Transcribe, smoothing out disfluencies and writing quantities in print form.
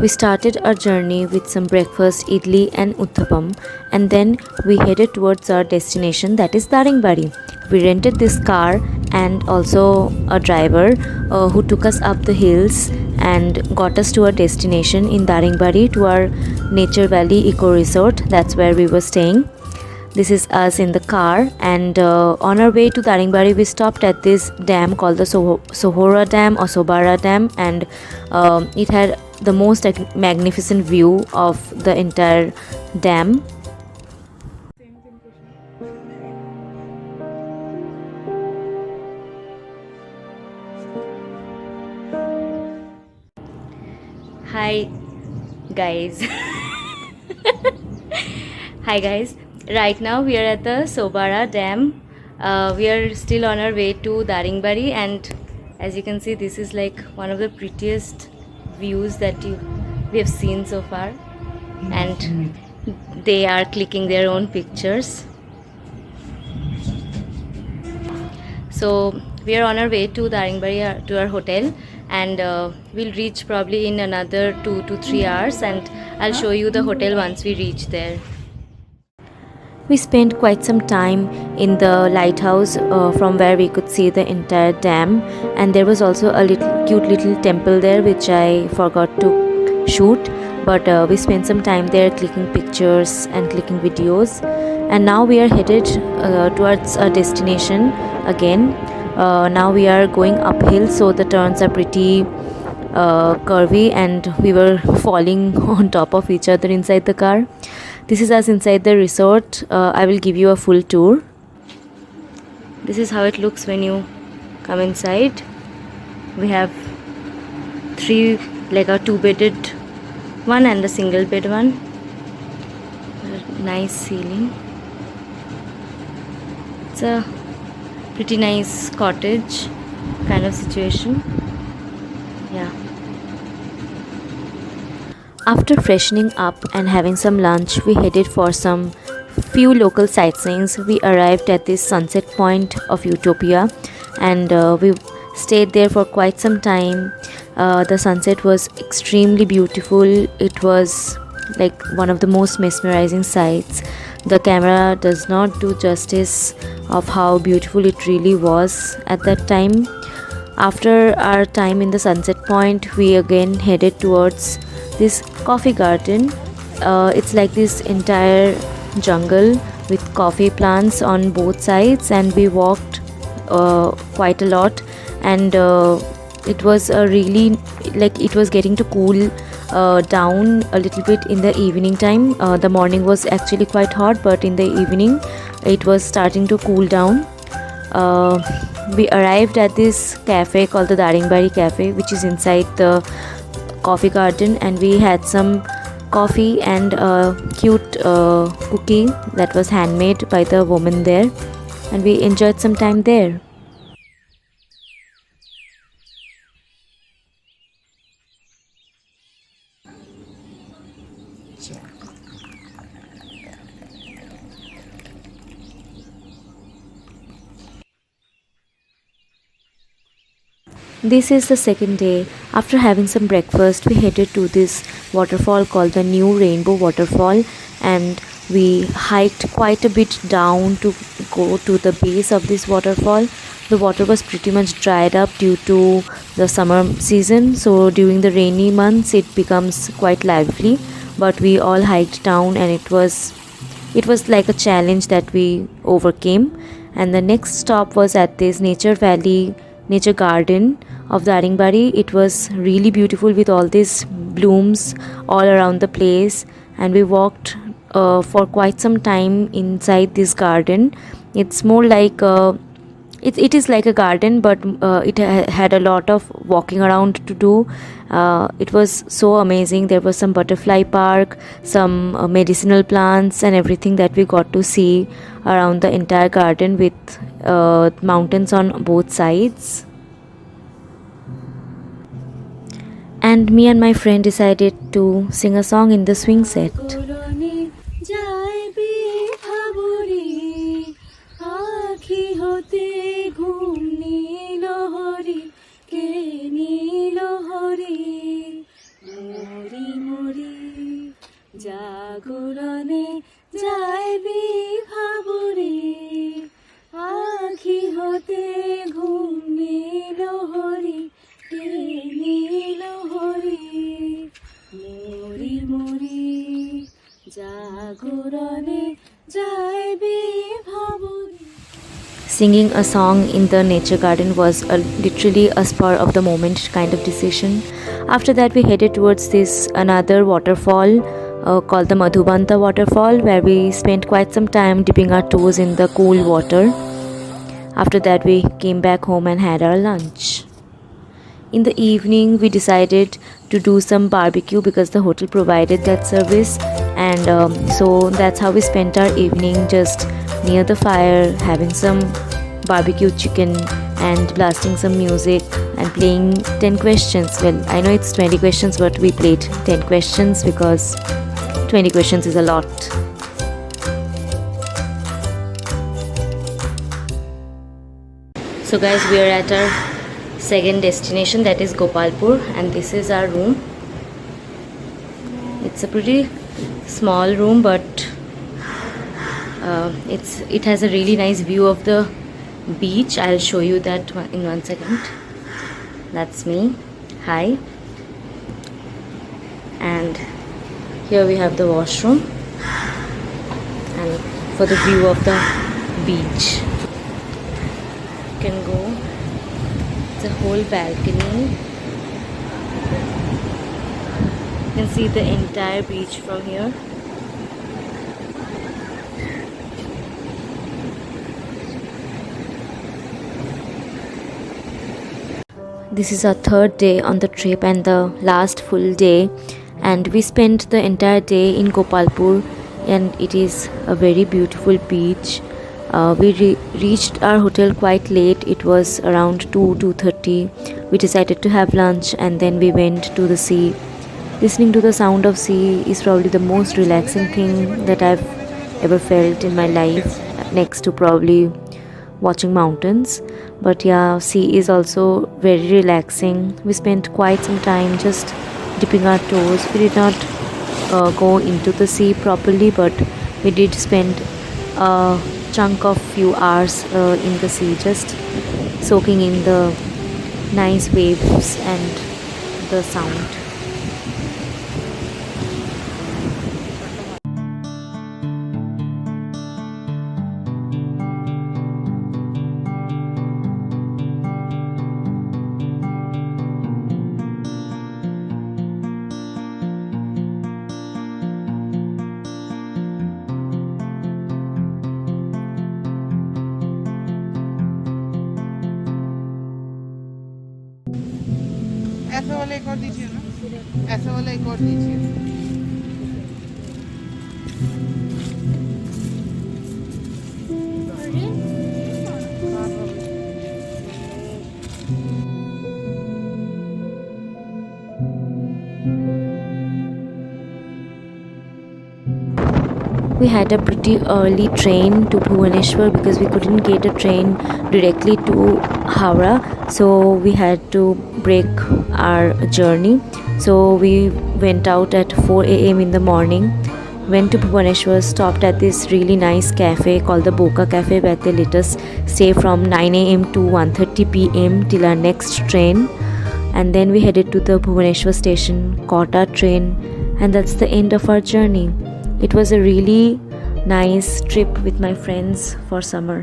We started our journey with some breakfast, idli and uttapam, and then we headed towards our destination, that is Daringbari. We rented this car and also a driver who took us up the hills and got us to our destination in Daringbari, to our Nature Valley Eco Resort. That's where we were staying. This is us in the car, and on our way to Daringbari we stopped at this dam called the Sohora Dam or Sobara Dam, and it had the most magnificent view of the entire dam. Hi guys. Hi guys. Right now we are at the Sobara Dam. We are still on our way to Daringbari, and as you can see, this is like one of the prettiest views that we have seen so far, and they are clicking their own pictures. So we are on our way to Daringbari, to our hotel, and we'll reach probably in another 2 to 3 hours, and I'll show you the hotel once we reach there. We spent quite some time in the lighthouse from where we could see the entire dam, and there was also a cute little temple there which I forgot to shoot, but we spent some time there clicking pictures and clicking videos. And now we are headed towards our destination again. Now we are going uphill, so the turns are pretty curvy, and we were falling on top of each other inside the car. This is us inside the resort. I will give you a full tour. This is how it looks when you come inside. We have three, like a 2-bedded one and a single bed one. Nice ceiling. It's a pretty nice cottage kind of situation. Yeah. After freshening up and having some lunch, we headed for some few local sightseeings. We arrived at this sunset point of Utopia, and we stayed there for quite some time. The sunset was extremely beautiful. It was like one of the most mesmerizing sights. The camera does not do justice of how beautiful it really was at that time. After our time in the sunset point, we again headed towards this coffee garden. It's like this entire jungle with coffee plants on both sides, and we walked quite a lot, and it was really like it was getting to cool down a little bit in the evening time. The morning was actually quite hot, but in the evening it was starting to cool down. We arrived at this cafe called the Daringbari Cafe, which is inside the coffee garden, and we had some coffee and a cute cookie that was handmade by the woman there, and we enjoyed some time there. This is the second day. After having some breakfast, we headed to this waterfall called the New Rainbow Waterfall, and we hiked quite a bit down to go to the base of this waterfall. The water was pretty much dried up due to the summer season, so during the rainy months it becomes quite lively, but we all hiked down, and it was like a challenge that we overcame. And the next stop was at this nature garden of Daringbari. It was really beautiful with all these blooms all around the place, and we walked for quite some time inside this garden. It's more like it is like a garden, but it had a lot of walking around to do. It was so amazing. There was some butterfly park, some medicinal plants, and everything that we got to see around the entire garden, with mountains on both sides. And me and my friend decided to sing a song in the swing set. singing a song in the nature garden was literally a spur of the moment kind of decision. After that, we headed towards this another waterfall called the Madhubanta waterfall, where we spent quite some time dipping our toes in the cool water. After that, we came back home and had our lunch. In the evening, we decided to do some barbecue because the hotel provided that service, and so that's how we spent our evening, just near the fire, having some barbecue chicken and blasting some music and playing 10 questions. Well, I know it's 20 questions, but we played 10 questions because 20 questions is a lot. So guys, we are at our second destination, that is Gopalpur, and this is our room. It's a pretty small room, but it has a really nice view of the beach. I'll show you that in 1 second. That's me. Hi. And here we have the washroom, and for the view of the beach, you can go. It's a whole balcony. You can see the entire beach from here. This is our third day on the trip and the last full day, and we spent the entire day in Gopalpur, and it is a very beautiful beach. We reached our hotel quite late. It was around 2:30. We decided to have lunch and then we went to the sea. Listening to the sound of sea is probably the most relaxing thing that I've ever felt in my life, next to probably watching mountains. But yeah, sea is also very relaxing. We spent quite some time just dipping our toes. We did not go into the sea properly, but we did spend a chunk of few hours in the sea, just soaking in the nice waves and the sound. ऐसा वाला एक और दीजिए ना, ऐसा वाला एक और दीजिए। We had a pretty early train to Bhubaneswar because we couldn't get a train directly to Howrah, so we had to break our journey. So we went out at 4 a.m. in the morning, went to Bhubaneswar, stopped at this really nice cafe called the Boca Cafe, where they let us stay from 9 a.m. to 1:30 p.m. till our next train. And then we headed to the Bhubaneswar station, caught our train, and that's the end of our journey. It was a really nice trip with my friends for summer.